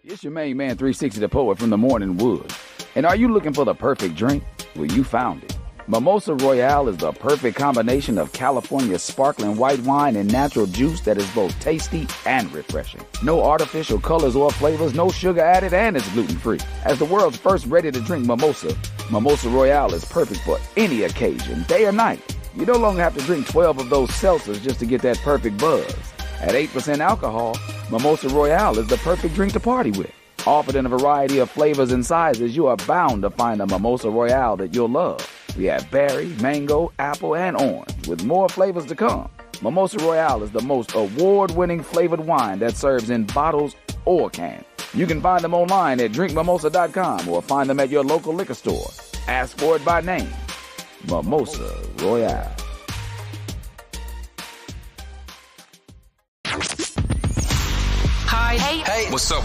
It's your main man 360 the Poet from the Morning Wood. And are you looking for the perfect drink? Well, you found it. Mimosa Royale is the perfect combination of California sparkling white wine and natural juice that is both tasty and refreshing. No artificial colors or flavors, no sugar added, and it's gluten-free. As the world's first ready-to-drink mimosa, Mimosa Royale is perfect for any occasion, day or night. You no longer have to drink 12 of those seltzers just to get that perfect buzz. At 8% alcohol, Mimosa Royale is the perfect drink to party with. Offered in a variety of flavors and sizes, you are bound to find a Mimosa Royale that you'll love. We have berry, mango, apple, and orange, with more flavors to come. Mimosa Royale is the most award-winning flavored wine that serves in bottles or cans. You can find them online at drinkmimosa.com or find them at your local liquor store. Ask for it by name. Mimosa Royale. Hi. Hey. What's up?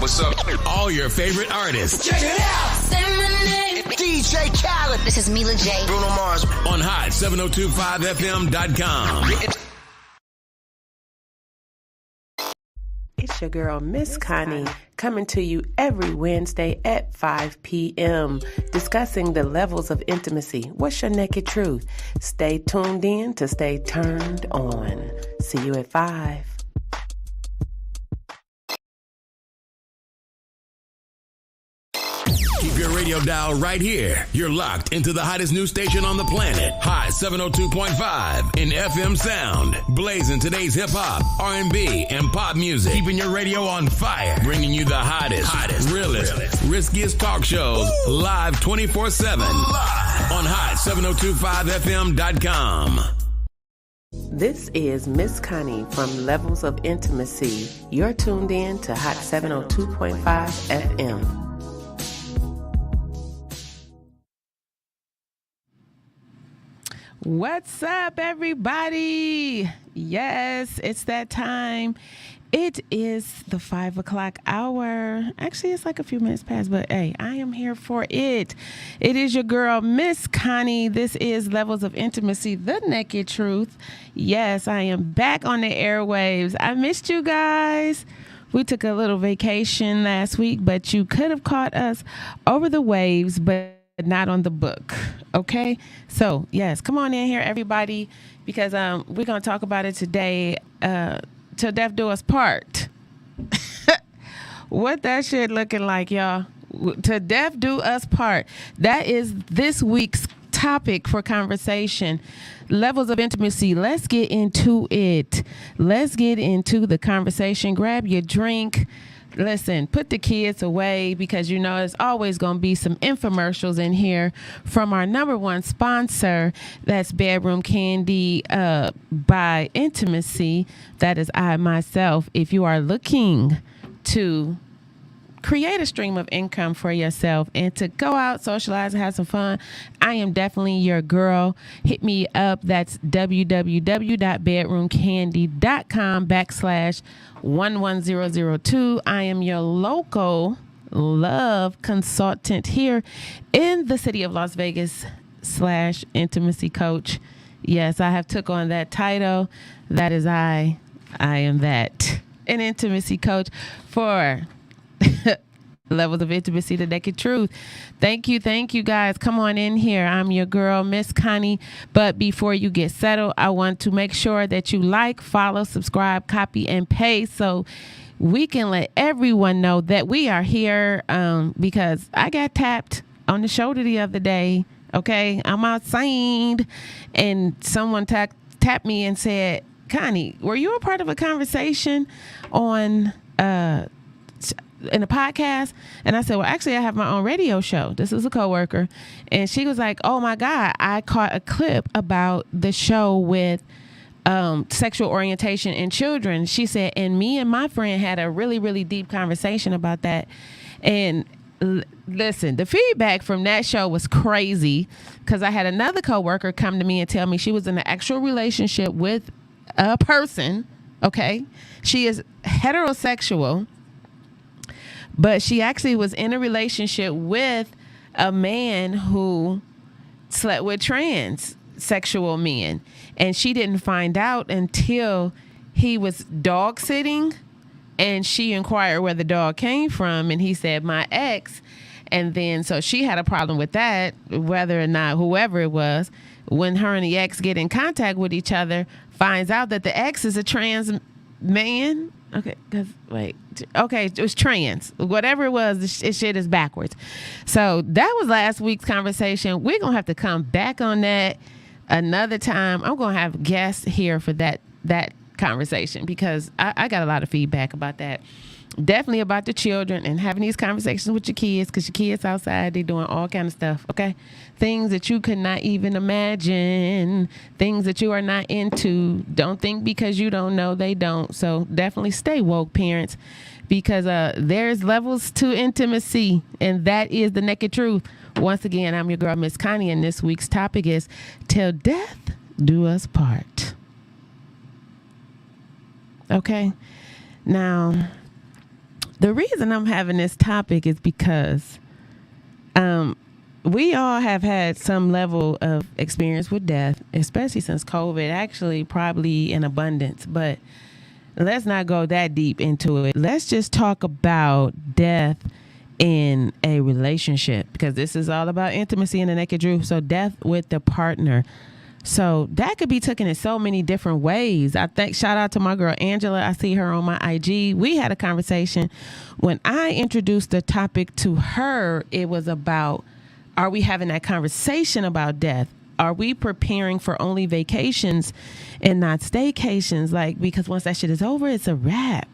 All your favorite artists. Check it out. Say my name. DJ Khaled. This is Mila J. Bruno Mars. On Hot 1025fm.com. It's your girl, Miss Connie, coming to you every Wednesday at 5 p.m., discussing the levels of intimacy. What's your naked truth? Stay tuned in to stay turned on. See you at 5. Keep your radio dial right here. You're locked into the hottest news station on the planet. Hot 702.5 in FM sound. Blazing today's hip-hop, R&B, and pop music. Keeping your radio on fire. Bringing you the hottest, realest, riskiest talk shows live 24/7 on Hot 1025fm.com. This is Miss Connie from Levels of Intimacy. You're tuned in to Hot 702.5 FM. What's up, everybody? Yes, it's that time. It is the 5 o'clock hour. Actually, it's like a few minutes past, but hey, I am here for it. It is your girl, Miss Connie. This is Levels of Intimacy, the naked truth. Yes, I am back on the airwaves. I missed you guys. We took a little vacation last week, but you could have caught us over the waves, but not on the book. Okay, so yes, come on in here, everybody, because we're gonna talk about it today. Till death do us part. What that shit looking like, y'all? Till death do us part. That is this week's topic for conversation. Levels of intimacy. Let's get into it. Let's get into the conversation. Grab your drink. Listen, put the kids away, because you know there's always going to be some infomercials in here from our number one sponsor. That's Bedroom Candy by Intims.C. That is I myself. If you are looking to create a stream of income for yourself and to go out, socialize, and have some fun, I am definitely your girl. Hit me up. That's www.bedroomcandy.com/11002. I am your local love consultant here in the city of Las Vegas / intimacy coach. Yes, I have took on that title. That is I am that. An intimacy coach for Levels of Intimacy, the naked truth. Thank you guys. Come on in here. I'm your girl, Miss Connie. But before you get settled, I want to make sure that you like, follow, subscribe, copy, and paste, so we can let everyone know that we are here, because I got tapped on the shoulder the other day. Okay, I'm outside, and someone tapped me and said, Connie, were you a part of a conversation on in a podcast? And I said, well, actually, I have my own radio show. This is a coworker. And she was like, oh my God, I caught a clip about the show with sexual orientation in children. She said, and me and my friend had a really, really deep conversation about that. And listen, the feedback from that show was crazy, because I had another coworker come to me and tell me she was in an actual relationship with a person. Okay. She is heterosexual, but she actually was in a relationship with a man who slept with transsexual men. And she didn't find out until he was dog sitting And she inquired where the dog came from, and he said, my ex. And then, so she had a problem with that, whether or not whoever it was, when her and the ex get in contact with each other, finds out that the ex is a trans man. Okay, it was trans. Whatever it was, this shit is backwards. So that was last week's conversation. We're going to have to come back on that another time. I'm going to have guests here for that conversation, because I got a lot of feedback about that. Definitely about the children and having these conversations with your kids, because your kids outside, they doing all kind of stuff, okay? Things that you could not even imagine, things that you are not into. Don't think because you don't know, they don't. So definitely stay woke, parents, because there's levels to intimacy, and that is the naked truth. Once again, I'm your girl, Miss Connie, and this week's topic is Till Death Do Us Part. Okay? Now, the reason I'm having this topic is because we all have had some level of experience with death, especially since COVID, actually probably in abundance. But let's not go that deep into it. Let's just talk about death in a relationship, because this is all about intimacy and the naked truth. So death with the partner. So that could be taken in so many different ways. I think, shout out to my girl Angela. I see her on my IG. We had a conversation. When I introduced the topic to her, it was about, are we having that conversation about death? Are we preparing for only vacations and not staycations? Like, because once that shit is over, it's a wrap.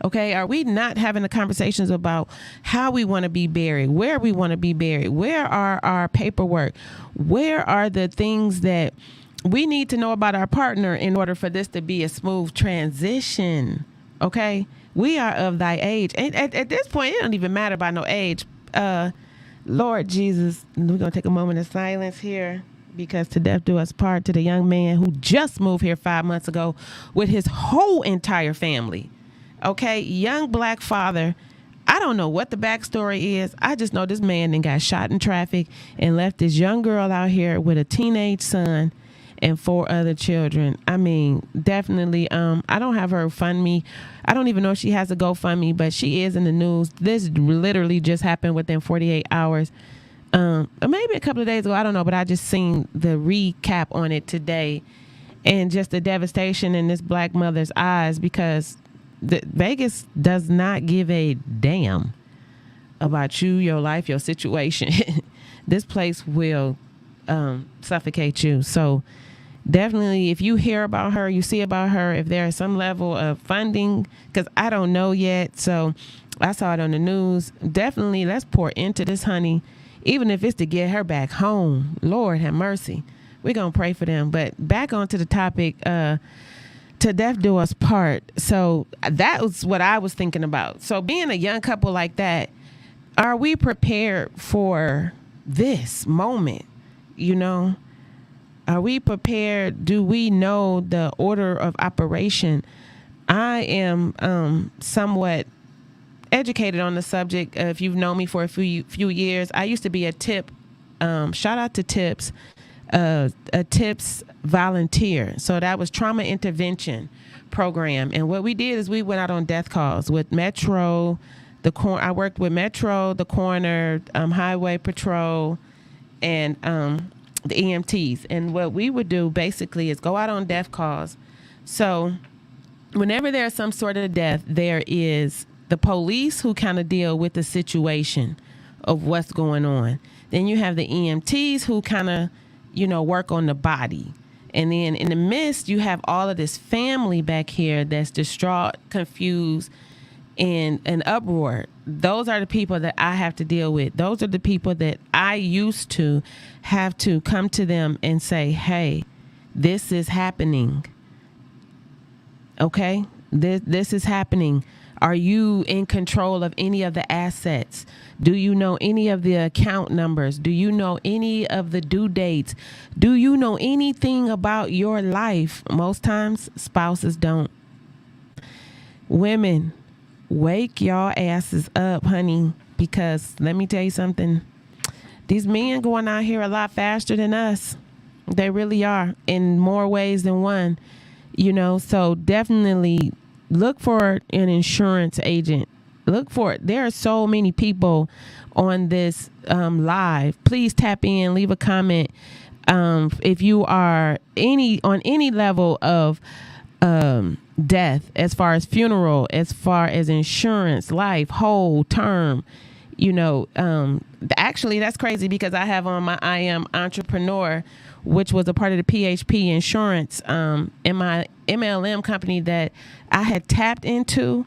Okay, are we not having the conversations about how we want to be buried, where we want to be buried, where are our paperwork, where are the things that we need to know about our partner in order for this to be a smooth transition? Okay, we are of thy age. And at this point, it don't even matter about no age. Lord Jesus, we're going to take a moment of silence here, because to death do us part, to the young man who just moved here 5 months ago with his whole entire family. Okay, young black father. I don't know what the backstory is. I just know this man then got shot in traffic and left this young girl out here with a teenage son and 4 other children. I mean, definitely, I don't have her fund me. I don't even know if she has a GoFundMe, but she is in the news. This literally just happened within 48 hours. Maybe a couple of days ago, I don't know, but I just seen the recap on it today, and just the devastation in this black mother's eyes, because Vegas does not give a damn about you, your life, your situation. This place will suffocate you. So definitely, if you hear about her, you see about her, if there is some level of funding, because I don't know yet, so I saw it on the news. Definitely, let's pour into this honey, even if it's to get her back home. Lord have mercy. We're going to pray for them. But back onto the topic, to death do us part. So that was what I was thinking about. So being a young couple like that, are we prepared for this moment? You know, are we prepared? Do we know the order of operation? I am somewhat educated on the subject. If you've known me for a few years, I used to be a tip. Shout out to Tips. A TIPS volunteer. So that was trauma intervention program. And what we did is we went out on death calls with Metro, I worked with Metro, the coroner, highway patrol, and the EMTs. And what we would do basically is go out on death calls. So whenever there's some sort of death, there is the police who kind of deal with the situation of what's going on. Then you have the EMTs who kind of work on the body. And then in the midst, you have all of this family back here that's distraught, confused, and an uproar. Those are the people that I have to deal with. Those are the people that I used to have to come to them and say, hey, this is happening. Okay? This is happening. Are you in control of any of the assets? Do you know any of the account numbers? Do you know any of the due dates? Do you know anything about your life? Most times, spouses don't. Women, wake y'all asses up, honey, because let me tell you something. These men going out here a lot faster than us. They really are, in more ways than one. So definitely look for an insurance agent. Look for it. There are so many people on this live. Please tap in, leave a comment. If you are on any level of death, as far as funeral, as far as insurance, life, whole, term, actually that's crazy because I have on my I Am Entrepreneur, which was a part of the PHP insurance in my MLM company that I had tapped into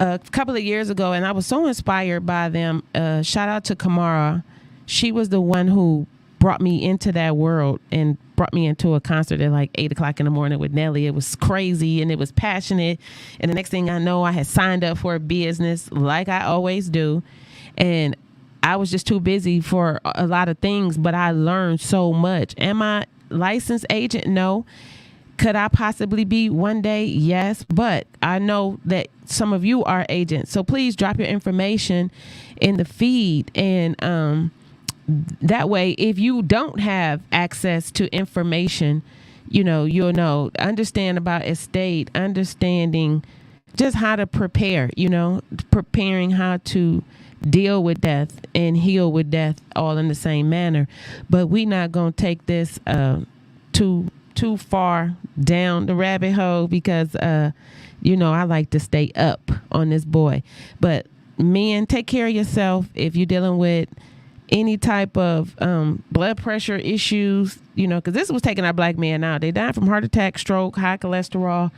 a couple of years ago, and I was so inspired by them. Shout out to Kamara. She was the one who brought me into that world and brought me into a concert at like 8 o'clock in the morning with Nelly. It was crazy and it was passionate. And the next thing I know, I had signed up for a business like I always do. And I was just too busy for a lot of things, but I learned so much. Am I licensed agent? No. Could I possibly be one day? Yes. But I know that some of you are agents. So please drop your information in the feed. And that way, if you don't have access to information, you'll know, understand about estate, understanding just how to prepare, preparing how to deal with death and heal with death all in the same manner. But we're not going to take this too far down the rabbit hole because, I like to stay up on this boy. But men, take care of yourself if you're dealing with any type of blood pressure issues, because this was taking our black men out. They died from heart attack, stroke, high cholesterol,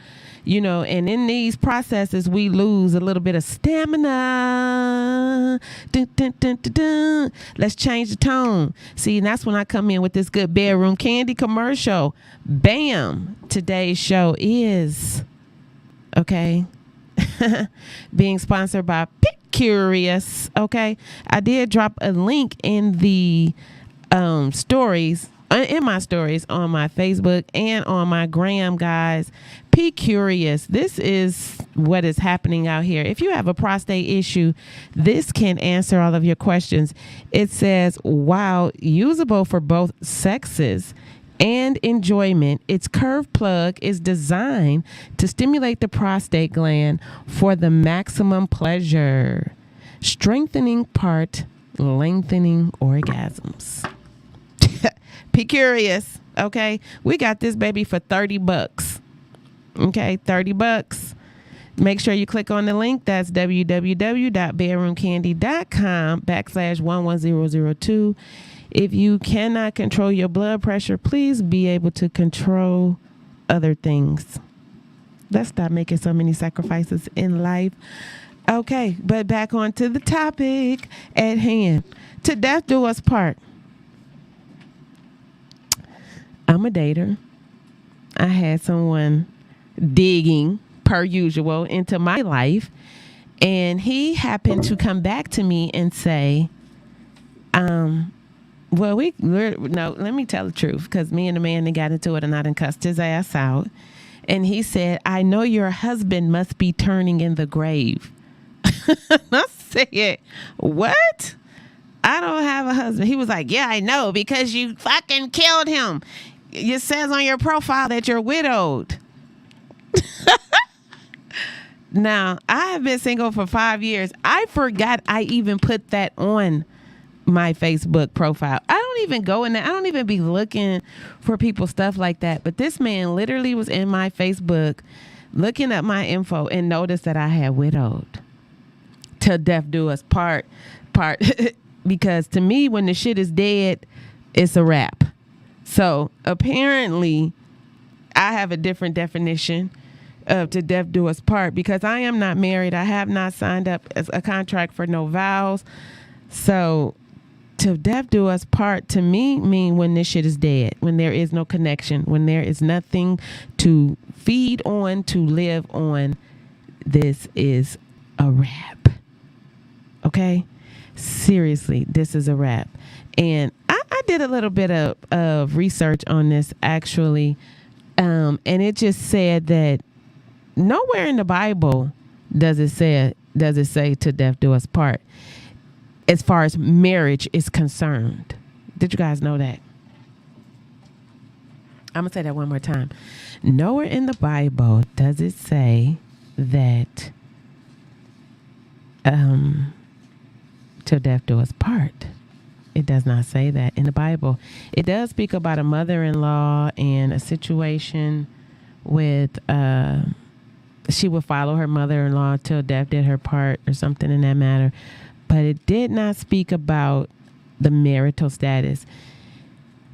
and in these processes, we lose a little bit of stamina. Dun, dun, dun, dun, dun. Let's change the tone. See, and that's when I come in with this good bedroom candy commercial. Bam! Today's show is, being sponsored by Curious. Okay, I did drop a link in the stories, in my stories on my Facebook and on my gram, guys. Be curious. This is what is happening out here. If you have a prostate issue, this can answer all of your questions. It says, while usable for both sexes and enjoyment, its curved plug is designed to stimulate the prostate gland for the maximum pleasure, strengthening part, lengthening orgasms. Be curious. Okay, we got this baby for $30. Okay, $30. Make sure you click on the link. That's www.bedroomcandy.com/11002. If you cannot control your blood pressure, please be able to control other things. Let's stop making so many sacrifices in life. Okay, but back on to the topic at hand. To death do us part. I'm a dater. I had someone digging, per usual, into my life, and he happened to come back to me and say, well, let me tell the truth, because me and the man that got into it and I done cussed his ass out. And he said, I know your husband must be turning in the grave. I said, what? I don't have a husband. He was like, yeah, I know, because you fucking killed him. It says on your profile that you're widowed. Now, I have been single for 5 years. I forgot I even put that on my Facebook profile. I don't even go in there. I don't even be looking for people's stuff like that. But this man literally was in my Facebook looking at my info and noticed that I had widowed. Till death do us part. Because to me, when the shit is dead, it's a wrap. So apparently I have a different definition of to death do us part, because I am not married. I have not signed up as a contract for no vows. So to death do us part to me mean when this shit is dead, when there is no connection, when there is nothing to feed on, to live on. This is a wrap. Okay? Seriously, this is a wrap. And I did a little bit of research on this, actually. And it just said that nowhere in the Bible does it say to death do us part as far as marriage is concerned. Did you guys know that? I'm going to say that one more time. Nowhere in the Bible does it say that till death do us part. It does not say that in the Bible. It does speak about a mother-in-law and a situation with she would follow her mother-in-law till death did her part or something in that matter. But it did not speak about the marital status.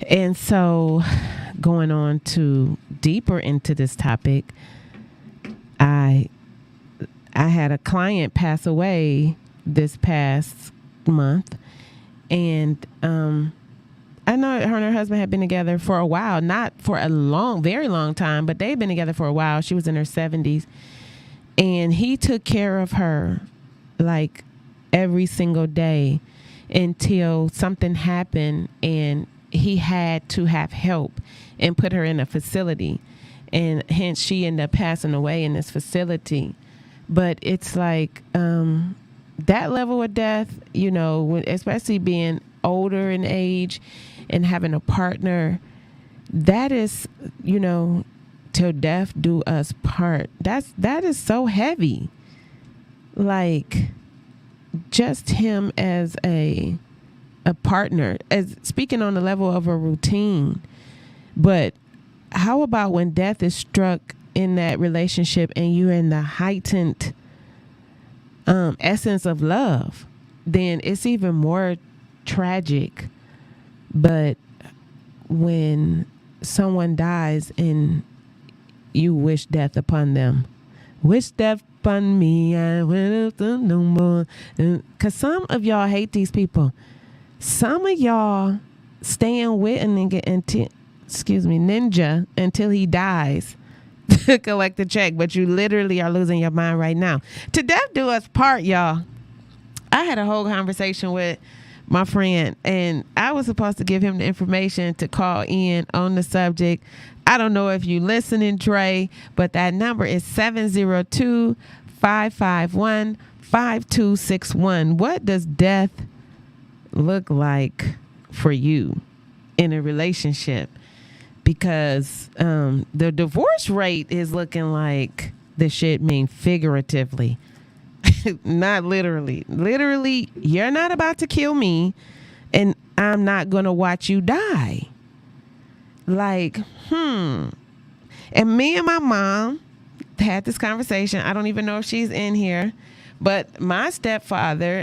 And so going on to deeper into this topic, I had a client pass away this past month, and I know her and her husband had been together for a while, not for a very long time, but they'd been together for a while. She was in her 70s, and he took care of her like every single day until something happened and he had to have help and put her in a facility, and hence she ended up passing away in this facility. But it's like that level of death, you know, especially being older in age and having a partner, that is, you know, till death do us part. That is so heavy. Like, just him as a partner, as speaking on the level of a routine. But how about when death is struck in that relationship and you're in the heightened essence of love? Then it's even more tragic. But when someone dies and you wish death upon them, wish death upon me, I will up no more. Because some of y'all hate these people. Some of y'all staying with a nigga ninja until he dies to collect the check, but you literally are losing your mind right now. To death do us part, y'all. I had a whole conversation with my friend, and I was supposed to give him the information to call in on the subject. I don't know if you listening, Dre, but that number is 702-551-5261. What does death look like for you in a relationship? Because the divorce rate is looking like the shit mean figuratively, not literally. Literally, you're not about to kill me, and I'm not gonna watch you die. Like, And me and my mom had this conversation. I don't even know if she's in here, but my stepfather,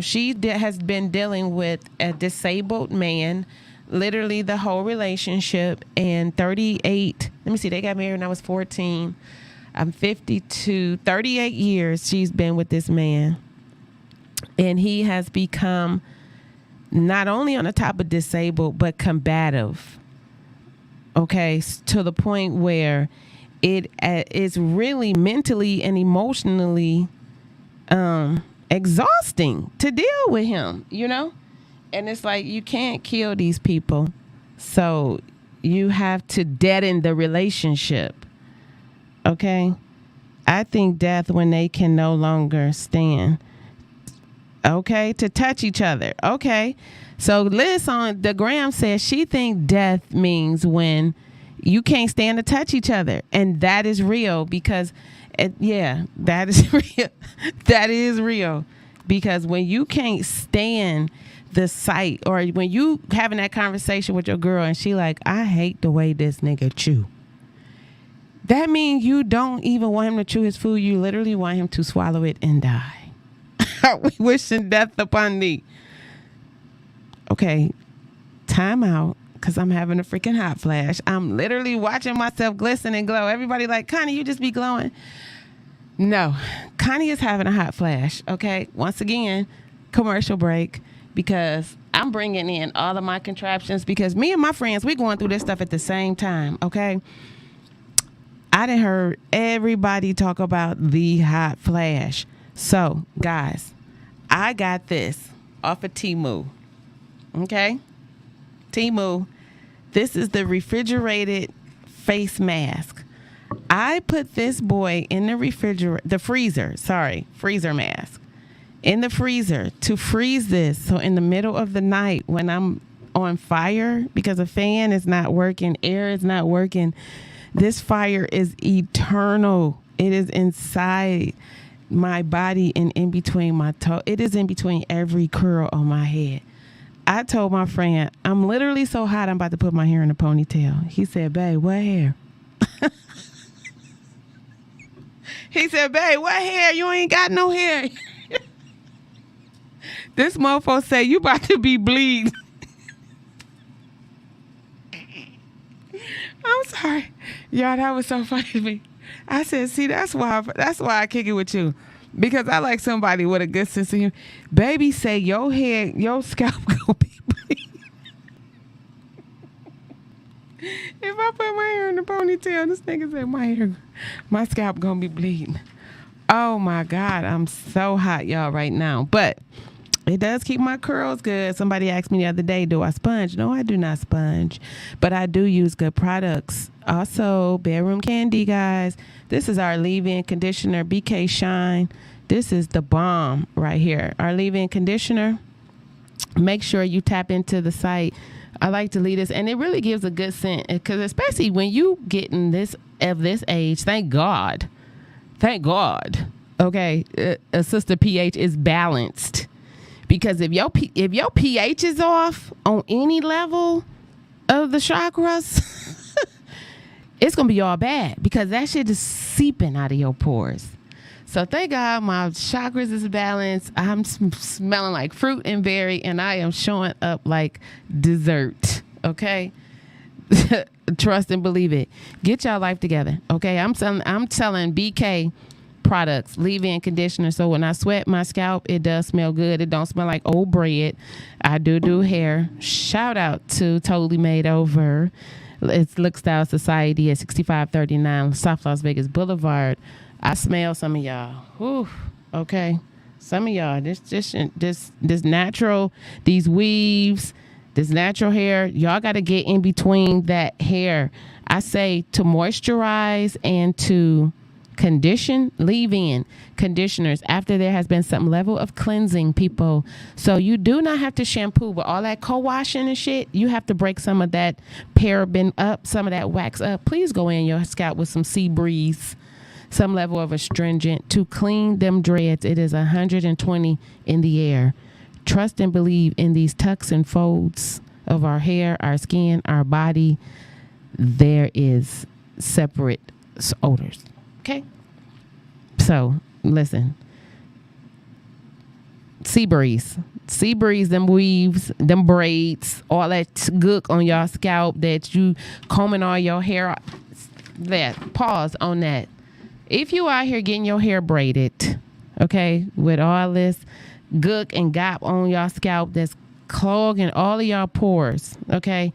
she has been dealing with a disabled man, literally the whole relationship, and 38. Let me see. They got married when I was 14. I'm 52. 38 years she's been with this man, and he has become not only on the top of disabled, but combative. Okay, to the point where it is really mentally and emotionally exhausting to deal with him, you know? And it's like, you can't kill these people, so you have to deaden the relationship. Okay? I think death when they can no longer stand. Okay? To touch each other. Okay? So Liz on the gram says she thinks death means when you can't stand to touch each other. And that is real because, that is real. That is real. Because when you can't stand the sight, or when you having that conversation with your girl and she like, I hate the way this nigga chew. That means you don't even want him to chew his food. You literally want him to swallow it and die. We wishing death upon thee. Okay, time out, because I'm having a freaking hot flash. I'm literally watching myself glisten and glow. Everybody like, Connie, you just be glowing. No, Connie is having a hot flash, okay? Once again, commercial break, because I'm bringing in all of my contraptions, because me and my friends, we going through this stuff at the same time, okay? I done heard everybody talk about the hot flash. So, guys, I got this off of Temu. Okay, Temu. This is the refrigerated face mask. I put this boy in the freezer mask in the freezer to freeze this. So in the middle of the night when I'm on fire because a fan is not working, air is not working, this fire is eternal. It is inside my body and in between my toe. It is in between every curl on my head. I told my friend, I'm literally so hot I'm about to put my hair in a ponytail. He said, babe, what hair? He said, babe, what hair? You ain't got no hair. This mofo say, you about to be bleeding. I'm sorry. Y'all, that was so funny to me. I said, see, that's why I kick it with you. Because I like somebody with a good sense of humor. Baby say your head, your scalp gonna be bleeding. If I put my hair in a ponytail, this nigga said my scalp gonna be bleeding. Oh my God, I'm so hot, y'all, right now. But it does keep my curls good. Somebody asked me the other day, do I sponge? No, I do not sponge, but I do use good products. Also, Bedroom Candy, guys. This is our leave-in conditioner, BK Shine. This is the bomb right here. Our leave-in conditioner. Make sure you tap into the site. I like to leave this, and it really gives a good scent, because especially when you get in this age, thank God. Okay, a sister pH is balanced. Because if your pH is off on any level of the chakras, it's going to be all bad, because that shit is seeping out of your pores. So thank God my chakras is balanced. I'm smelling like fruit and berry, and I am showing up like dessert. Okay? Trust and believe it. Get y'all life together. Okay? I'm telling BK products, leave-in conditioner. So when I sweat my scalp, it does smell good. It don't smell like old bread. I do hair. Shout out to Totally Made Over. It's Look Style Society at 6539 South Las Vegas Boulevard. I smell some of y'all. Whew. Okay. Some of y'all, this natural, these weaves, this natural hair, y'all got to get in between that hair. I say to moisturize and to condition, leave in conditioners after there has been some level of cleansing, people. So you do not have to shampoo with all that co-washing and shit. You have to break some of that paraben up, some of that wax up. Please go in your scalp with some Sea Breeze, some level of astringent to clean them dreads. It is 120 in the air. Trust and believe in these tucks and folds of our hair, our skin, our body. There is separate odors. Okay? So, listen. Sea Breeze, them weaves, them braids, all that gook on your scalp that you combing all your hair. Pause on that. If you out here getting your hair braided, okay, with all this gook and gop on your scalp that's clogging all of your pores, okay,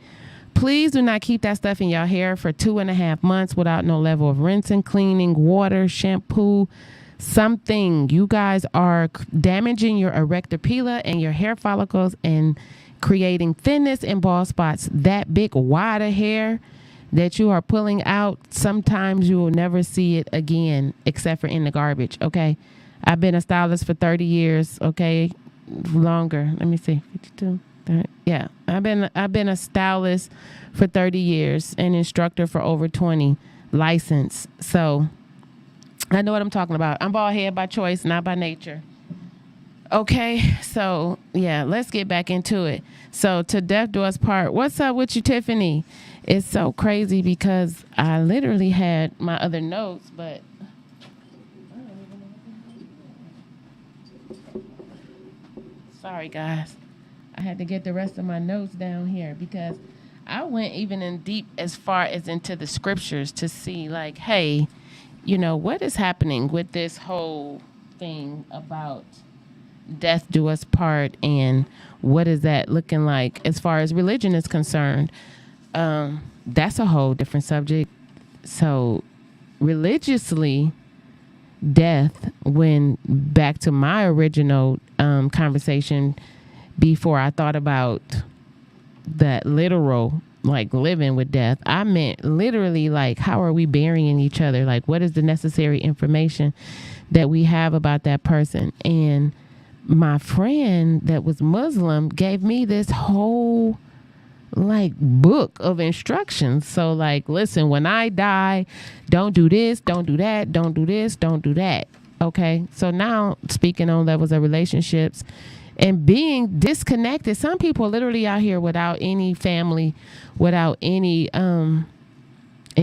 please do not keep that stuff in your hair for 2.5 months without no level of rinsing, cleaning, water, shampoo, something. You guys are damaging your erectopila and your hair follicles and creating thinness and bald spots. That big wad of hair that you are pulling out, sometimes you will never see it again except for in the garbage, okay? I've been a stylist for 30 years, okay? Longer. Let me see. 52. Yeah, I've been a stylist for 30 years, an instructor for over 20, licensed. So I know what I'm talking about. I'm bald head by choice, not by nature. Okay, so yeah, let's get back into it. So to death do us part. What's up with you, Tiffany? It's so crazy because I literally had my other notes, but sorry guys. I had to get the rest of my notes down here because I went even in deep as far as into the scriptures to see like, hey, you know, what is happening with this whole thing about death do us part, and what is that looking like as far as religion is concerned? That's a whole different subject. So religiously, death, when back to my original conversation before I thought about that literal, like living with death, I meant literally like, how are we burying each other? Like, what is the necessary information that we have about that person? And my friend that was Muslim gave me this whole like book of instructions. So like, listen, when I die, don't do this, don't do that, don't do this, don't do that. Okay. So now speaking on levels of relationships and being disconnected, some people are literally out here without any family, without any, in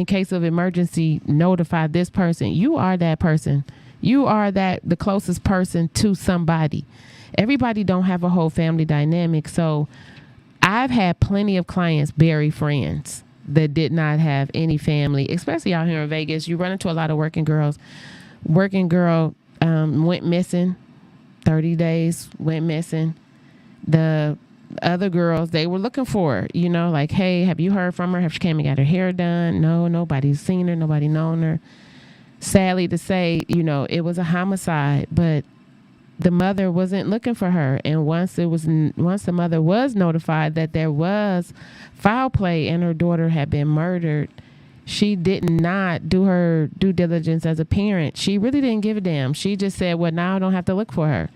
case of emergency, notify this person. You are that person. You are the closest person to somebody. Everybody don't have a whole family dynamic. So I've had plenty of clients bury friends that did not have any family, especially out here in Vegas. You run into a lot of working girls. Working girl went missing, 30 days, went missing. The other girls, they were looking for her, you know, like, hey, have you heard from her? Have she came and got her hair done? No, nobody's seen her. Nobody known her. Sadly to say, you know, it was a homicide, but the mother wasn't looking for her. And once the mother was notified that there was foul play and her daughter had been murdered, she did not do her due diligence as a parent. She really didn't give a damn. She just said, well, now I don't have to look for her.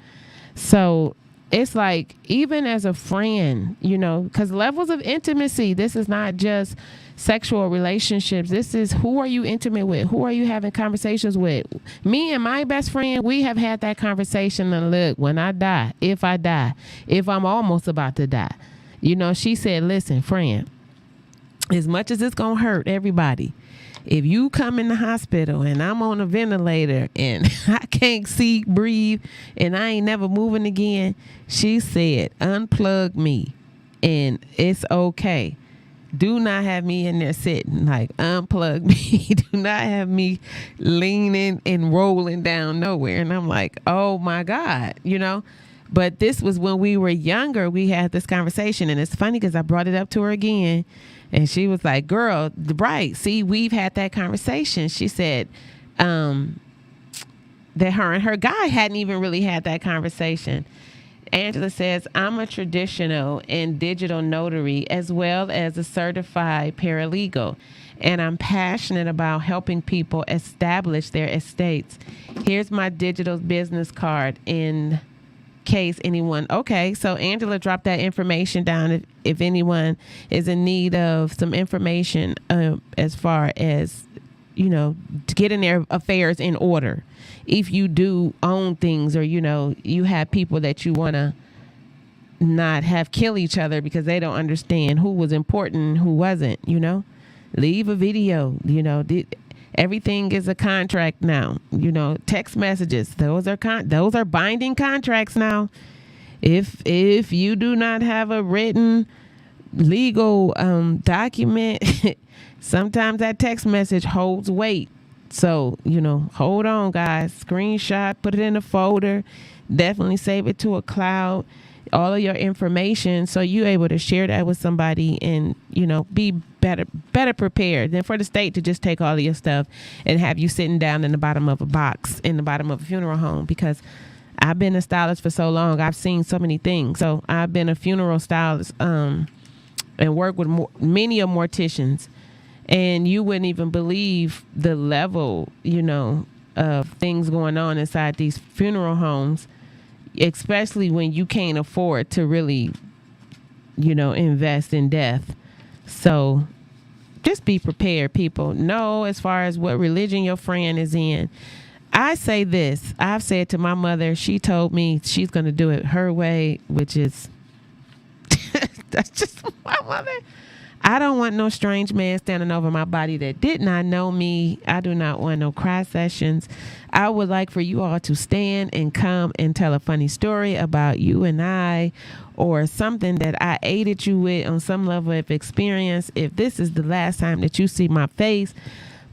So it's like, even as a friend, you know, because levels of intimacy, this is not just sexual relationships. This is, who are you intimate with? Who are you having conversations with? Me and my best friend, we have had that conversation. And look, when I die, if I'm almost about to die, you know, she said, listen, friend, as much as it's going to hurt everybody, if you come in the hospital and I'm on a ventilator and I can't see, breathe, and I ain't never moving again, she said, unplug me and it's okay. Do not have me in there sitting, like, unplug me. Do not have me leaning and rolling down nowhere. And I'm like, oh my God, you know. But this was when we were younger. We had this conversation, and it's funny because I brought it up to her again, and she was like, girl, right, see, we've had that conversation. She said that her and her guy hadn't even really had that conversation. Angela says, I'm a traditional and digital notary as well as a certified paralegal, and I'm passionate about helping people establish their estates. Here's my digital business card in case anyone. Okay, so Angela dropped that information down if anyone is in need of some information as far as, you know, getting their affairs in order. If you do own things, or, you know, you have people that you want to not have kill each other because they don't understand who was important and who wasn't, you know, leave a video, you know, everything is a contract now, you know, text messages, those are binding contracts now. If you do not have a written legal document, sometimes that text message holds weight. So, you know, hold on, guys. Screenshot, put it in a folder. Definitely save it to a cloud. All of your information, so you're able to share that with somebody and, you know, be better prepared than for the state to just take all of your stuff and have you sitting down in the bottom of a box in the bottom of a funeral home. Because I've been a stylist for so long. I've seen so many things. So I've been a funeral stylist and worked with many morticians. And you wouldn't even believe the level, you know, of things going on inside these funeral homes, especially when you can't afford to really, you know, invest in death. So just be prepared, people. Know as far as what religion your friend is in. I say this. I've said to my mother, she told me she's going to do it her way, which is, that's just my mother. I don't want no strange man standing over my body that did not know me. I do not want no cry sessions. I would like for you all to stand and come and tell a funny story about you and I, or something that I aided you with on some level of experience. If this is the last time that you see my face,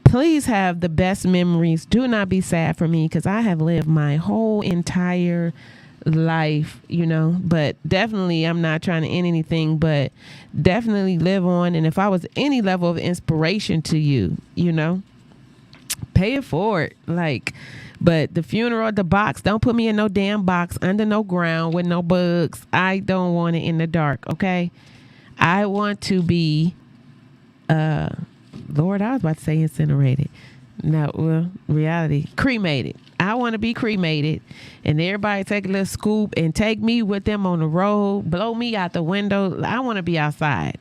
please have the best memories. Do not be sad for me, because I have lived my whole entire life, you know, but definitely I'm not trying to end anything, but definitely live on. And if I was any level of inspiration to you, you know, pay it forward. Like, but the funeral, the box, don't put me in no damn box under no ground with no bugs. I don't want it in the dark. Okay. I want to be, Lord, I was about to say incinerated. No, well, reality, cremated. I want to be cremated, and everybody take a little scoop and take me with them on the road, blow me out the window. I want to be outside.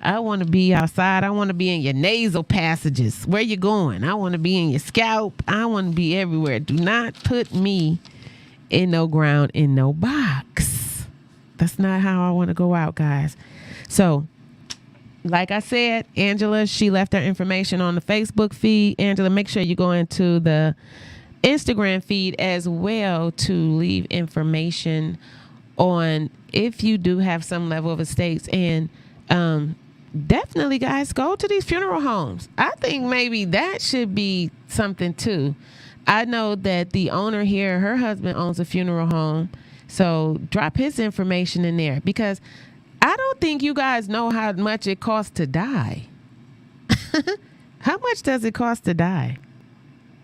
I want to be outside. I want to be in your nasal passages. Where you going? I want to be in your scalp. I want to be everywhere. Do not put me in no ground, in no box. That's not how I want to go out, guys. So, like I said, Angela, she left her information on the Facebook feed. Angela, make sure you go into the Instagram feed as well to leave information on if you do have some level of estates. And definitely, guys, go to these funeral homes. I think maybe that should be something too. I know that the owner here, her husband owns a funeral home. So drop his information in there, because I don't think you guys know how much it costs to die. How much does it cost to die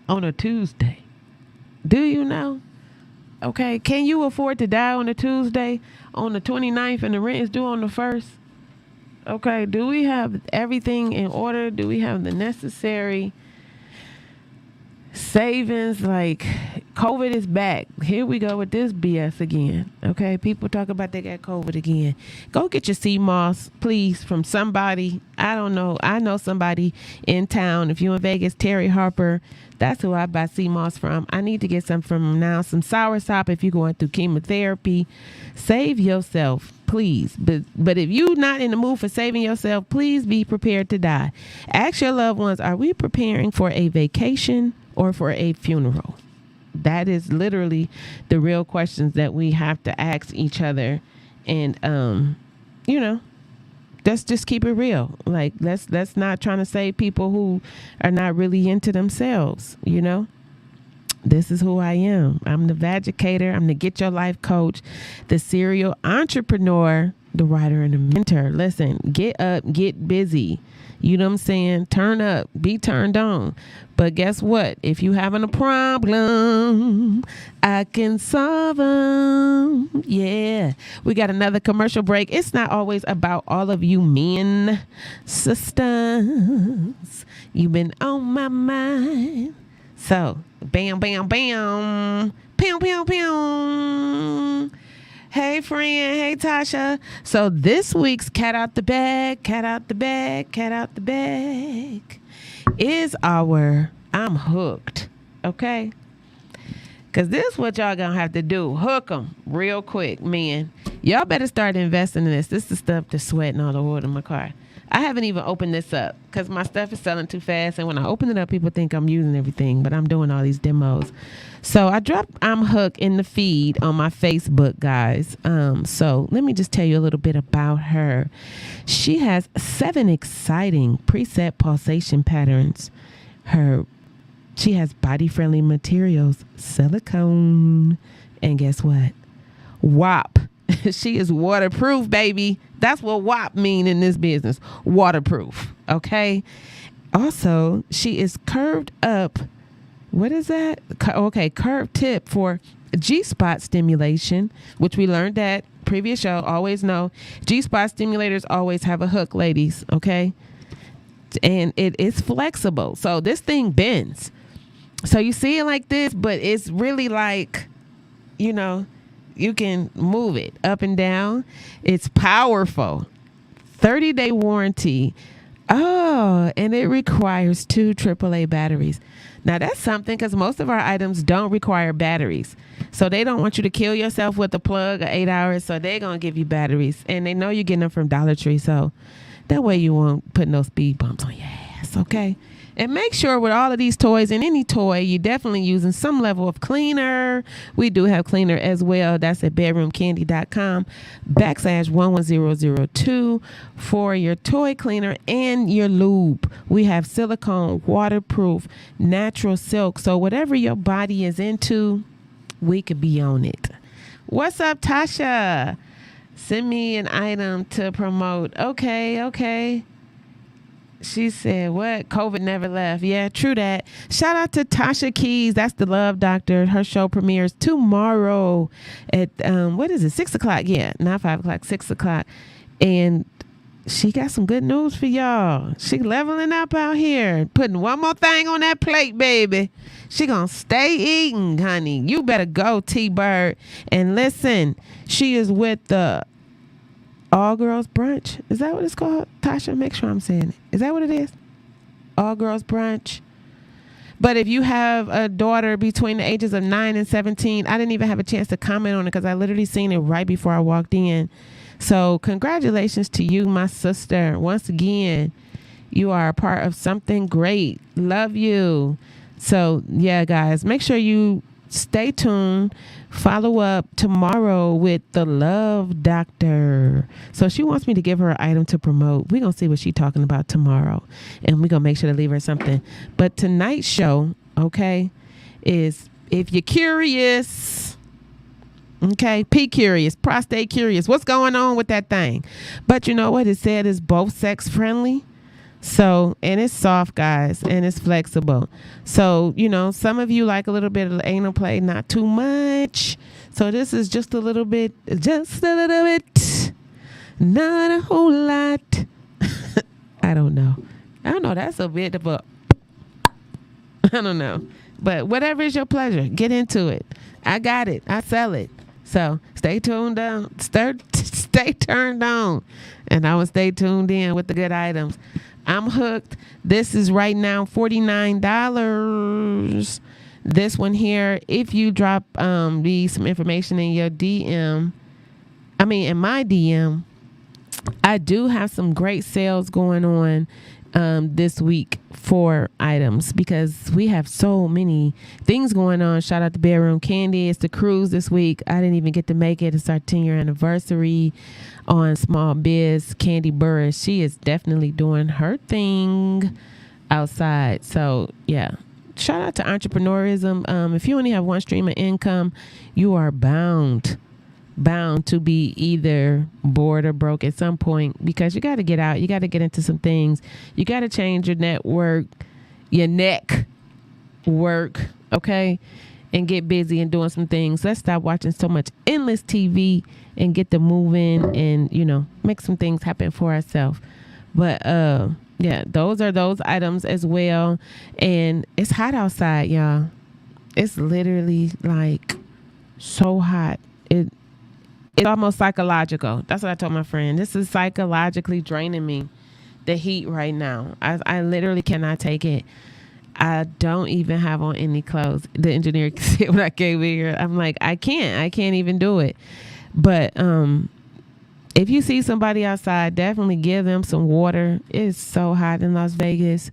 on a Tuesday? Do you know? Okay. Can you afford to die on a Tuesday on the 29th and the rent is due on the 1st? Okay. Do we have everything in order? Do we have the necessary savings? Like, COVID is back. Here we go with this BS again. Okay, people talk about they got COVID again. Go get your sea moss, please, from somebody. I don't know. I know somebody in town. If you're in Vegas, Terry Harper, that's who I buy sea moss from. I need to get some from him now. Some soursop if you're going through chemotherapy. Save yourself, please. But if you're not in the mood for saving yourself, please be prepared to die. Ask your loved ones, are we preparing for a vacation or for a funeral? That is literally the real questions that we have to ask each other. And, let's just keep it real. Like, let's not trying to save people who are not really into themselves. This is who I am. I'm the Vagicator. I'm the Get Your Life coach, the serial entrepreneur, the writer, and the mentor. Listen, get up, get busy. You know what I'm saying? Turn up, be turned on. But guess what? If you having a problem, I can solve them. Yeah. We got another commercial break. It's not always about all of you men, sisters. You've been on my mind. So, bam, bam, bam. Pew, pew, pew. Hey, friend. Hey, Tasha. So this week's cat out the bag is our I'm hooked. Okay? Because this is what y'all going to have to do. Hook them real quick, man. Y'all better start investing in this. This is the stuff that's sweating all over in my car. I haven't even opened this up because my stuff is selling too fast. And when I open it up, people think I'm using everything, but I'm doing all these demos. So I dropped I'm Hooked in the feed on my Facebook, guys. So let me just tell you a little bit about her. She has 7 exciting preset pulsation patterns. She has body-friendly materials, silicone, and guess what? WAP. She is waterproof, baby. That's what WAP mean in this business. Waterproof. Okay. Also, she is curved up. What is that? Okay. Curved tip for G-spot stimulation, which we learned that previous show. Always know G-spot stimulators always have a hook, ladies. Okay. And it is flexible. So this thing bends. So you see it like this, but it's really like, you can move it up and down. It's powerful. 30-day warranty. Oh, and it requires 2 AAA batteries. Now, that's something because most of our items don't require batteries. So they don't want you to kill yourself with a plug of 8 hours. So they're going to give you batteries. And they know you're getting them from Dollar Tree. So that way you won't put no speed bumps on your ass, okay? And make sure with all of these toys and any toy, you're definitely using some level of cleaner. We do have cleaner as well. That's at bedroomcandy.com/11002 for your toy cleaner and your lube. We have silicone, waterproof, natural silk. So whatever your body is into, we could be on it. What's up, Tasha? Send me an item to promote. Okay. She said, what? COVID never left. Yeah, true that. Shout out to Tasha Keys. That's the Love Doctor. Her show premieres tomorrow at, 6 o'clock? Yeah, not 5 o'clock, 6 o'clock. And she got some good news for y'all. She leveling up out here. Putting one more thing on that plate, baby. She gonna stay eating, honey. You better go, T-Bird. And listen, she is with the All girls brunch. Is that what it's called? Tasha, make sure I'm saying it. Is that what it is? All girls brunch. But if you have a daughter between the ages of 9 and 17, I didn't even have a chance to comment on it because I literally seen it right before I walked in. So congratulations to you, my sister. Once again, you are a part of something great. Love you. So yeah, guys, make sure you stay tuned. Follow up tomorrow with the Love Doctor. So she wants me to give her an item to promote. We're going to see what she's talking about tomorrow. And we're going to make sure to leave her something. But tonight's show, okay, is if you're curious, okay, P curious, prostate curious, what's going on with that thing? But you know what? It said it's both sex friendly. So, and it's soft, guys, and it's flexible. So, you know, some of you like a little bit of anal play, not too much. So this is just a little bit, not a whole lot. I don't know. That's a bit of a, I don't know. But whatever is your pleasure, get into it. I got it. I sell it. So stay tuned on. Stay turned on. And I will stay tuned in with the good items. I'm hooked. This is right now $49. This one here, if you drop me some information in your DM, in my DM, I do have some great sales going on this week for items because we have so many things going on. Shout out to Bedroom Candy. It's the cruise this week. I didn't even get to make it. It's our 10-year anniversary on Small Biz. Candy Burris, she is definitely doing her thing outside. So yeah, shout out to entrepreneurism. If you only have one stream of income, you are bound to be either bored or broke at some point because you got to get out. You got to get into some things. You got to change your network, your neck work, okay, and get busy and doing some things. Let's stop watching so much endless TV and get to moving and, you know, make some things happen for ourselves. But yeah, those are those items as well. And it's hot outside, y'all. It's literally like so hot. It's almost psychological. That's what I told my friend. This is psychologically draining me, the heat right now. I literally cannot take it. I don't even have on any clothes. The engineer said when I came here, I'm like, I can't even do it. But if you see somebody outside, definitely give them some water. It's so hot in Las Vegas.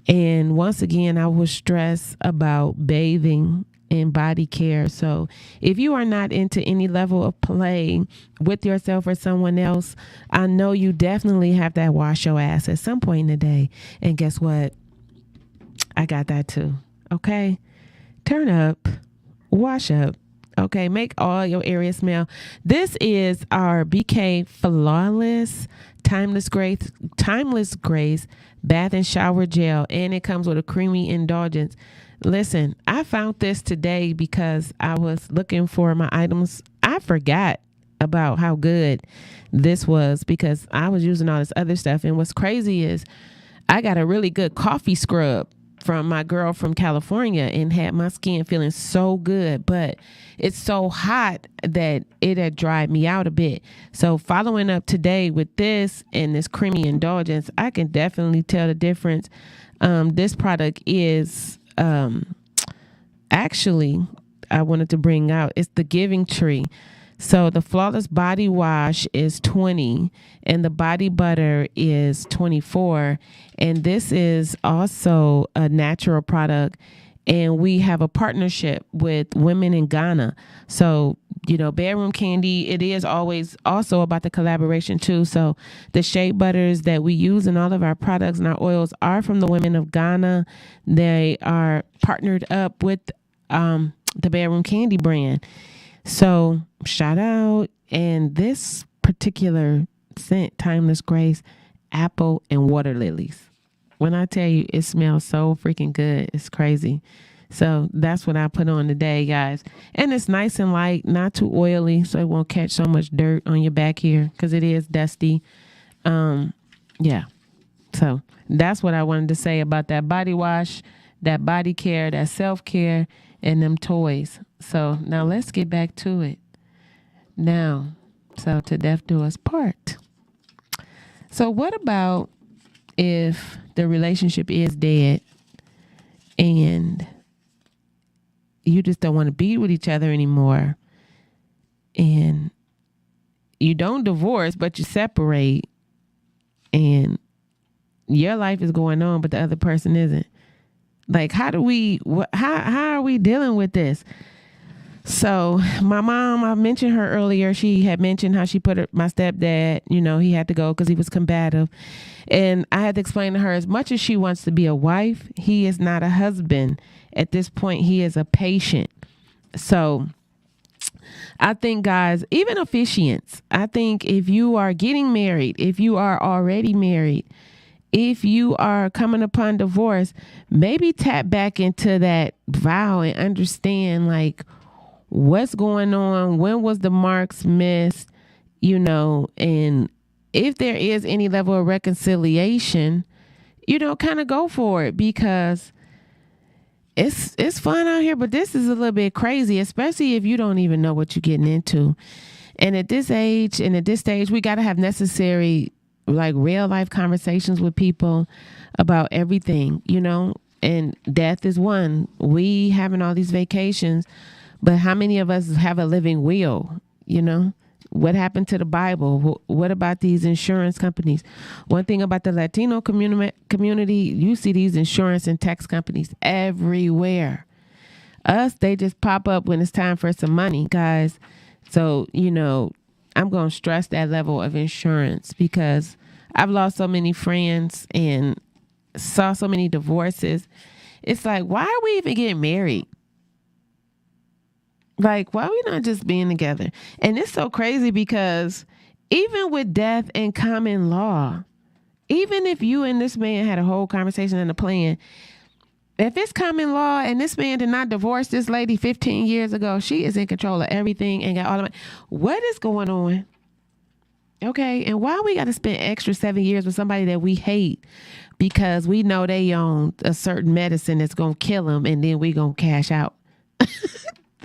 And once again, I will stress about bathing and body care. So if you are not into any level of play with yourself or someone else, I know you definitely have to wash your ass at some point in the day. And guess what? I got that too. Okay. Turn up, wash up. Okay. Make all your areas smell. This is our BK Flawless Timeless Grace Bath and Shower Gel. And it comes with a creamy indulgence. Listen, I found this today because I was looking for my items. I forgot about how good this was because I was using all this other stuff. And what's crazy is I got a really good coffee scrub from my girl from California and had my skin feeling so good, but it's so hot that it had dried me out a bit. So following up today with this and this creamy indulgence, I can definitely tell the difference. This product is actually, I wanted to bring out, it's the Giving Tree. So the Flawless Body Wash is $20 and the Body Butter is $24. And this is also a natural product. And we have a partnership with women in Ghana. So, you know, Bedroom Candy, it is always also about the collaboration too. So the shea butters that we use in all of our products and our oils are from the women of Ghana. They are partnered up with the Bedroom Candy brand. So shout out. And this particular scent, Timeless Grace, apple and water lilies. When I tell you, it smells so freaking good. It's crazy. So that's what I put on today, guys. And it's nice and light, not too oily, so it won't catch so much dirt on your back here because it is dusty. Yeah. So that's what I wanted to say about that body wash, that body care, that self-care, and them toys. So now let's get back to it. Now, So to death do us part. So what about if the relationship is dead and you just don't want to be with each other anymore, and you don't divorce, but you separate, and your life is going on, but the other person isn't? Like, how are we dealing with this? So my mom, I mentioned her earlier. She had mentioned how she put my stepdad, he had to go because he was combative. And I had to explain to her, as much as she wants to be a wife, he is not a husband. At this point, he is a patient. So I think, guys, even officiants, I think if you are getting married, if you are already married, if you are coming upon divorce, maybe tap back into that vow and understand, like, what's going on? When was the marks missed? And if there is any level of reconciliation, kind of go for it, because it's fun out here, but this is a little bit crazy, especially if you don't even know what you're getting into. And at this age and at this stage, we got to have necessary, like, real life conversations with people about everything, and death is one. We having all these vacations, but how many of us have a living will? What happened to the Bible? What about these insurance companies? One thing about the Latino community, you see these insurance and tax companies everywhere. Us, they just pop up when it's time for some money, guys. So, I'm going to stress that level of insurance, because I've lost so many friends and saw so many divorces. It's like, why are we even getting married? Like, why are we not just being together? And it's so crazy, because even with death and common law, even if you and this man had a whole conversation and a plan, if it's common law and this man did not divorce this lady 15 years ago, she is in control of everything and got all of it. What is going on? Okay, and why we got to spend extra 7 years with somebody that we hate because we know they own a certain medicine that's going to kill them, and then we going to cash out?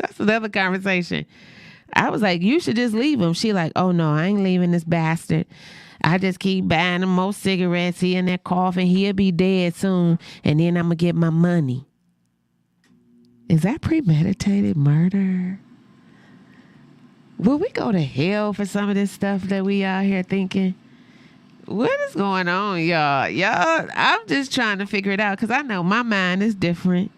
That's another conversation. I was like, you should just leave him. She like, oh no, I ain't leaving this bastard. I just keep buying him more cigarettes. He in that coffin. He'll be dead soon. And then I'm going to get my money. Is that premeditated murder? Will we go to hell for some of this stuff that we out here thinking? What is going on, y'all? I'm just trying to figure it out, because I know my mind is different.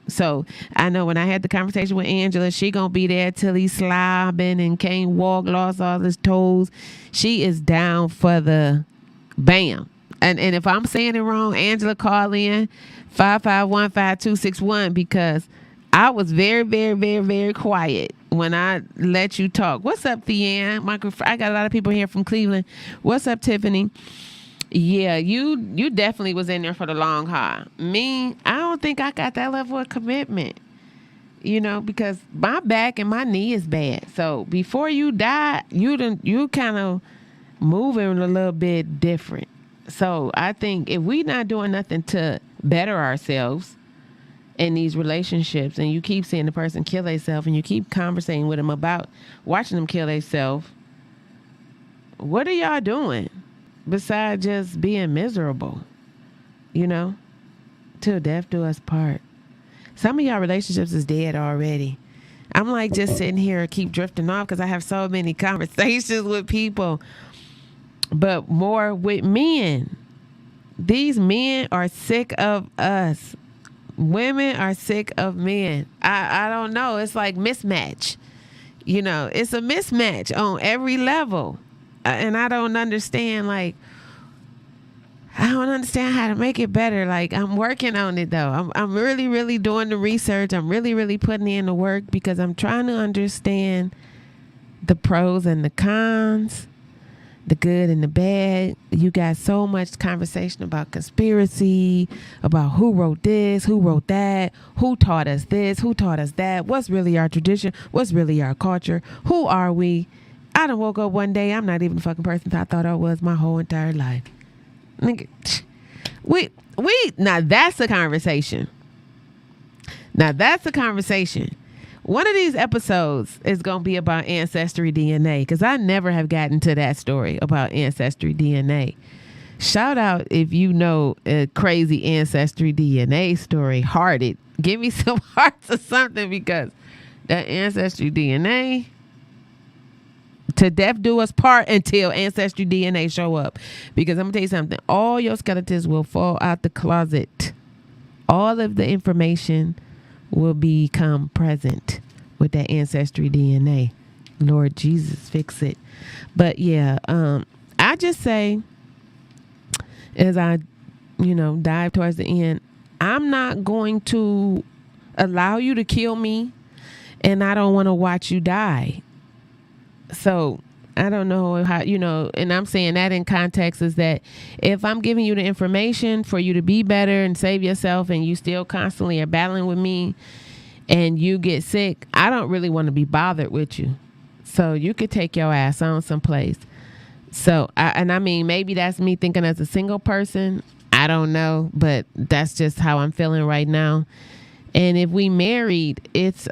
So I know when I had the conversation with Angela, she gonna be there till he's slobbing and can't walk, lost all his toes. She is down for the bam. And if I'm saying it wrong, Angela, call in 551-5261, because I was very, very, very, very quiet when I let you talk. What's up, Theanne? I got a lot of people here from Cleveland. What's up, Tiffany? Yeah, you definitely was in there for the long haul. Me, I don't think I got that level of commitment, because my back and my knee is bad. So before you die, you kind of moving a little bit different. So I think if we not doing nothing to better ourselves in these relationships, and you keep seeing the person kill themselves, and you keep conversating with them about watching them kill themselves, what are y'all doing? Besides just being miserable, till death do us part. Some of y'all relationships is dead already. I'm like just sitting here, keep drifting off, because I have so many conversations with people, but more with men. These men are sick of us. Women are sick of men. I don't know. It's like mismatch. It's a mismatch on every level. And I don't understand, I don't understand how to make it better. Like, I'm working on it, though. I'm really, really doing the research. I'm really, really putting in the work, because I'm trying to understand the pros and the cons, the good and the bad. You got so much conversation about conspiracy, about who wrote this, who wrote that, who taught us this, who taught us that, what's really our tradition, what's really our culture, who are we? I done woke up one day, I'm not even the fucking person I thought I was my whole entire life. Now that's a conversation. One of these episodes is going to be about Ancestry DNA, because I never have gotten to that story about Ancestry DNA. Shout out if you know a crazy Ancestry DNA story. Hearted. Give me some hearts or something, because that Ancestry DNA, to death do us part until Ancestry DNA show up. Because I'm going to tell you something. All your skeletons will fall out the closet. All of the information will become present with that Ancestry DNA. Lord Jesus, fix it. But yeah, I just say, as I, dive towards the end, I'm not going to allow you to kill me, and I don't want to watch you die. So I don't know how, and I'm saying that in context is that if I'm giving you the information for you to be better and save yourself, and you still constantly are battling with me and you get sick, I don't really want to be bothered with you. So you could take your ass on someplace. So, maybe that's me thinking as a single person. I don't know, but that's just how I'm feeling right now. And if we married, it's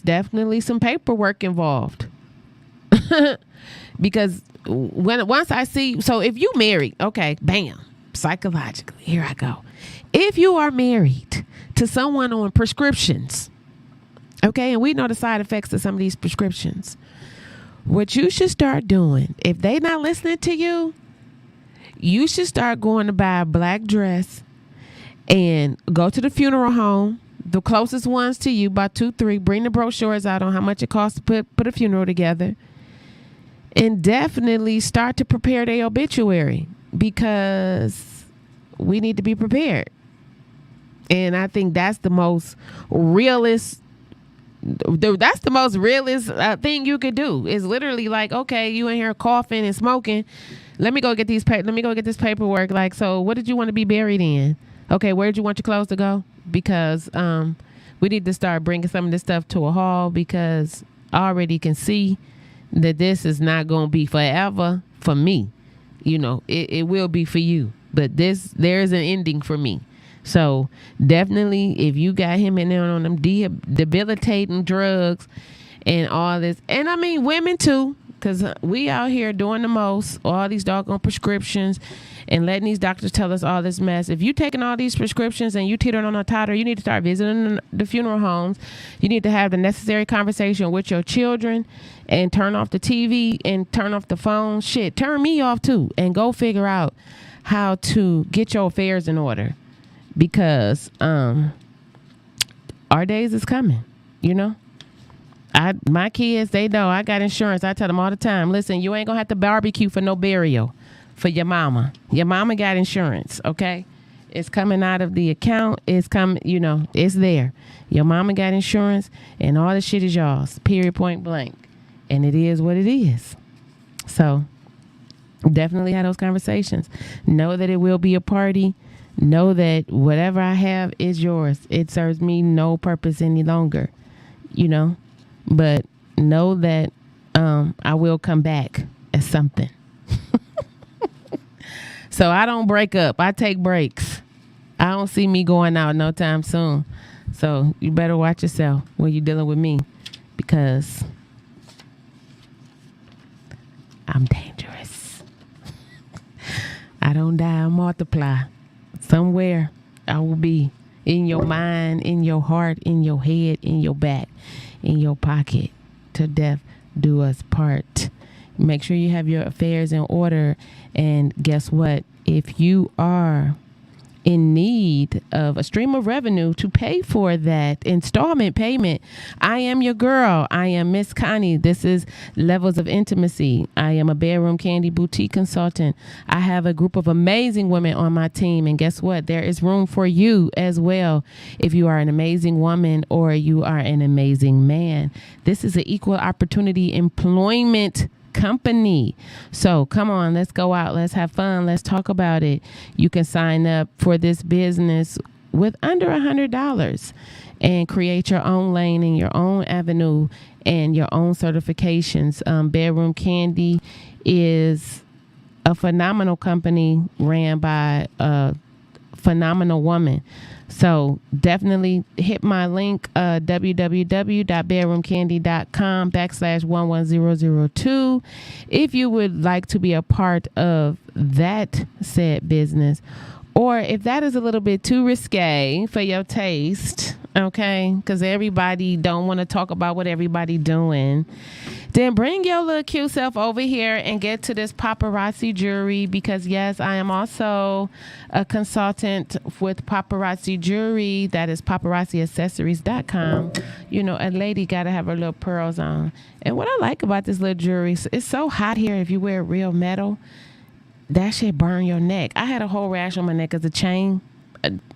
definitely some paperwork involved. Because once I see, so if you married, okay, bam, psychologically, here I go. If you are married to someone on prescriptions, okay, and we know the side effects of some of these prescriptions, what you should start doing, if they not listening to you, you should start going to buy a black dress and go to the funeral home, the closest ones to you, about 2, 3, bring the brochures out on how much it costs to put a funeral together, and definitely start to prepare their obituary, because we need to be prepared. And I think that's the most realist. That's the most realist thing you could do. Is literally like, okay, you in here coughing and smoking. Let me go get this paperwork. Like, so what did you want to be buried in? Okay, where did you want your clothes to go? Because we need to start bringing some of this stuff to a hall, because I already can see that this is not going to be forever for me. It will be for you, but there's an ending for me. So definitely, if you got him in there on them debilitating drugs and all this, and I mean women too, because we out here doing the most, all these doggone prescriptions and letting these doctors tell us all this mess. If you taking all these prescriptions and you teetering on a totter, you need to start visiting the funeral homes. You need to have the necessary conversation with your children and turn off the TV and turn off the phone. Shit, turn me off too, and go figure out how to get your affairs in order. Because our days is coming, my kids, they know I got insurance. I tell them all the time, listen, you ain't gonna have to barbecue for no burial for your mama. Your mama got insurance, okay? It's coming out of the account. It's coming, it's there. Your mama got insurance, and all the shit is yours, period, point blank. And it is what it is. So definitely have those conversations. Know that it will be a party. Know that whatever I have is yours. It serves me no purpose any longer, but know that I will come back as something. So I don't break up. I take breaks. I don't see me going out no time soon. So you better watch yourself when you're dealing with me, because I'm dangerous. I don't die, I multiply. Somewhere I will be in your mind, in your heart, in your head, in your back, in your pocket. To death do us part. Make sure you have your affairs in order. And guess what? If you are in need of a stream of revenue to pay for that installment payment, I am your girl. I am Miss Connie. This is Levels of Intimacy. I am a bedroom candy boutique consultant. I have a group of amazing women on my team. And guess what? There is room for you as well. If you are an amazing woman or you are an amazing man, this is an equal opportunity employment company. So come on, let's go out. Let's have fun. Let's talk about it. You can sign up for this business with under $100 and create your own lane and your own avenue and your own certifications. Bedroom Candy is a phenomenal company ran by a phenomenal woman. So definitely hit my link, www.bedroomcandy.com/11002 if you would like to be a part of that said business. Or if that is a little bit too risque for your taste, okay, because everybody don't want to talk about what everybody doing, then bring your little cute self over here and get to this paparazzi jewelry, because yes, I am also a consultant with paparazzi jewelry. That is paparazziaccessories.com. You know, a lady got to have her little pearls on. And what I like about this little jewelry, it's so hot here if you wear real metal. That shit burn your neck. I had a whole rash on my neck as a chain.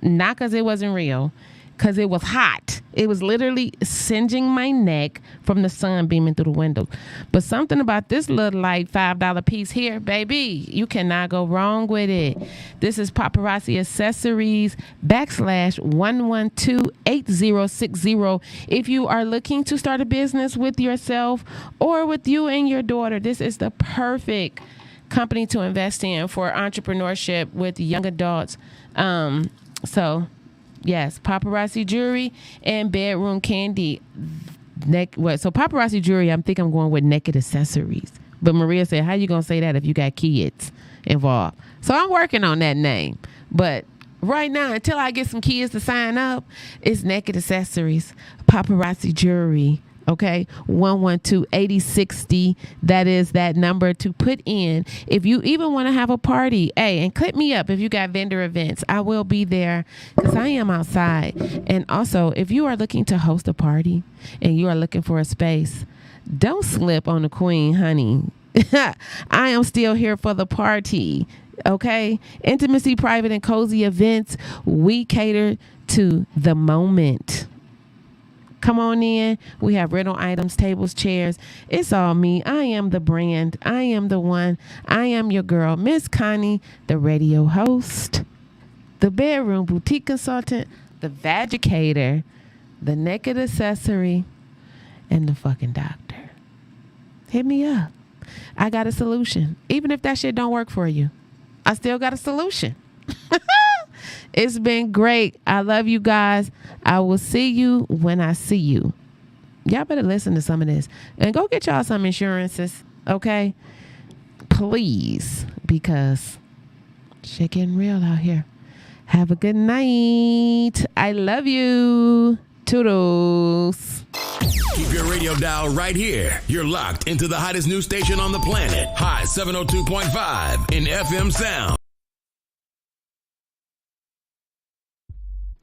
Not because it wasn't real, because it was hot. It was literally singeing my neck from the sun beaming through the window. But something about this little like $5 piece here, baby, you cannot go wrong with it. This is Paparazzi Accessories /1128060. If you are looking to start a business with yourself or with you and your daughter, this is the perfect company to invest in for entrepreneurship with young adults. So yes, paparazzi jewelry and bedroom candy. So paparazzi jewelry, I think I'm going with naked accessories. But Maria said, how you going to say that if you got kids involved? So I'm working on that name. But right now, until I get some kids to sign up, it's naked accessories, paparazzi jewelry. Okay, 1128060. That is that number to put in if you even want to have a party. Hey, and clip me up if you got vendor events. I will be there because I am outside. And also, if you are looking to host a party and you are looking for a space, don't slip on the queen, honey. I am still here for the party. Okay, intimacy, private, and cozy events. We cater to the moment. Come on in. We have rental items, tables, chairs. It's all me. I am the brand. I am the one. I am your girl, Miss Connie, the radio host, the bedroom boutique consultant, the vagicator, the naked accessory, and the fucking doctor. Hit me up. I got a solution. Even if that shit don't work for you, I still got a solution. It's been great. I love you guys. I will see you when I see you. Y'all better listen to some of this. And go get y'all some insurances, okay? Please, because shit getting real out here. Have a good night. I love you. Toodles. Keep your radio dial right here. You're locked into the hottest news station on the planet. High 702.5 in FM sound.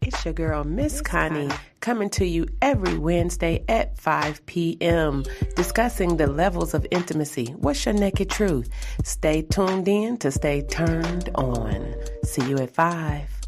It's your girl, Miss Connie, coming to you every Wednesday at 5 p.m., discussing the levels of intimacy. What's your naked truth? Stay tuned in to stay turned on. See you at 5.